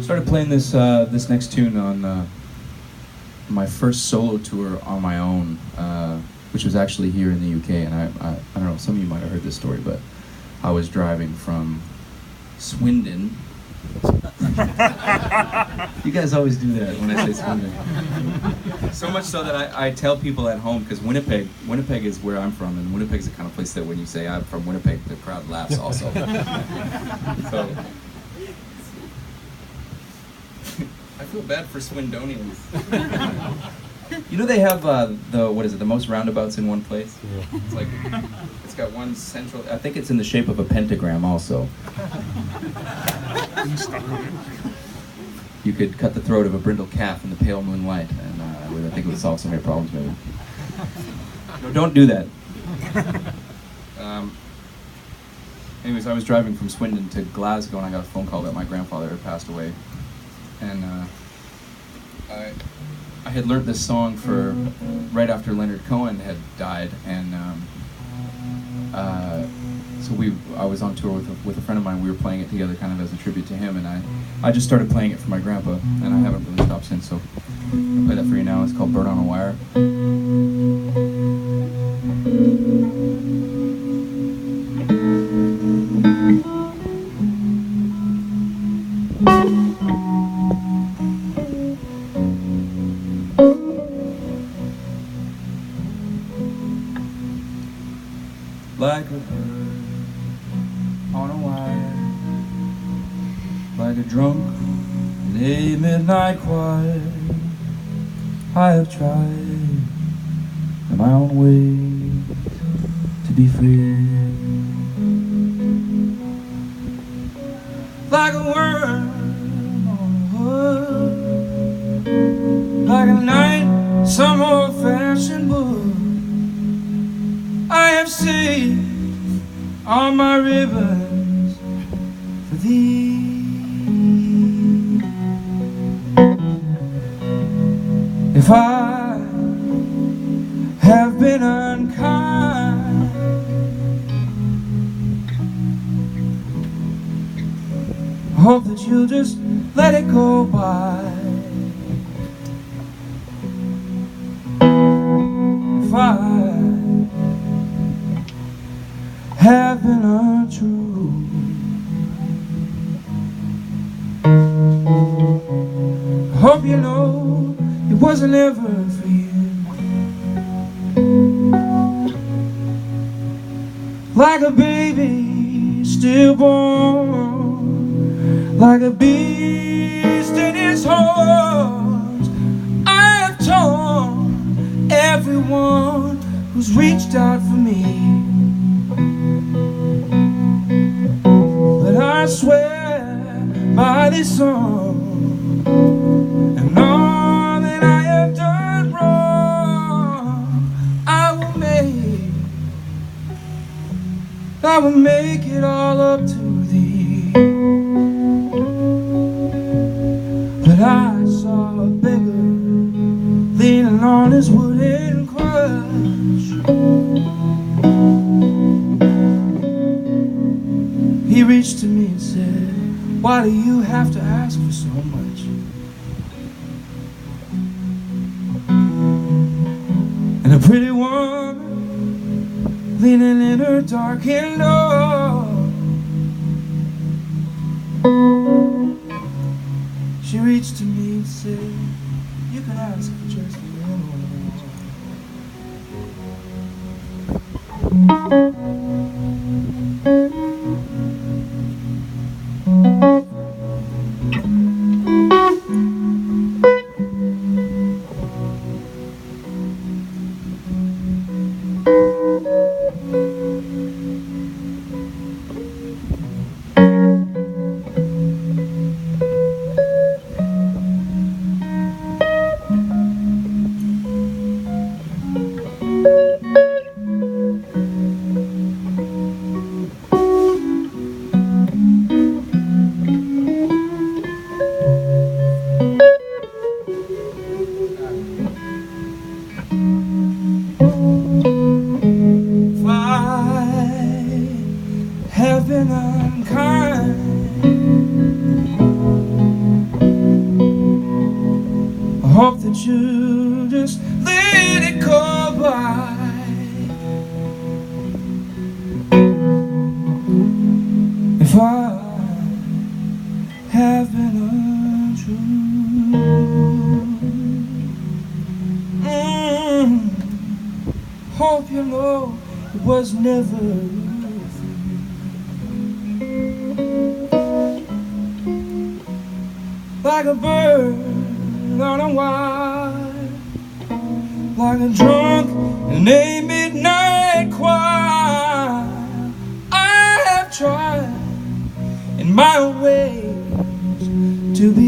Started playing this next tune on my first solo tour on my own, which was actually here in the UK. And I don't know, some of you might have heard this story, but I was driving from Swindon. You guys always do that when I say Swindon. So much so that I tell people at home, because Winnipeg is where I'm from, and Winnipeg's the kind of place that when you say I'm from Winnipeg, the crowd laughs also. So I feel bad for Swindonians. You know they have the most roundabouts in one place? It's got one central, I think it's in the shape of a pentagram also. You could cut the throat of a brindle calf in the pale moonlight, and I think it would solve some of your problems maybe. No, don't do that. Anyways, I was driving from Swindon to Glasgow and I got a phone call that my grandfather had passed away. And I had learnt this song right after Leonard Cohen had died, and so I was on tour with a friend of mine. We were playing it together, kind of as a tribute to him, and I just started playing it for my grandpa, and I haven't really stopped since. So I'll play that for you now. It's called "Bird on a Wire." Like a bird on a wire, like a drunk in a midnight choir, I have tried in my own way to be free. Like a worm on a hook, like a night, some old-fashioned book, I have saved all my ribbons for thee. If I have been unkind, I hope that you'll just let it go by. If I have been untrue, I hope you know it wasn't ever for you. Like a baby stillborn, like a beast in his horns, I have torn everyone who's reached out for me. But I swear by this song and all that I have done wrong, I will make it all up to thee. But I saw a beggar leaning on his wooden crutch. He reached to me and said, why do you have to ask for so much? And a pretty woman leaning in her darkened door, she reached to me and said, you can ask for just a little more. hope that you just let it go by. If I have been untrue, hope you know it was never. Like a bird on a wire, like a drunk in a midnight choir, I have tried in my own ways to be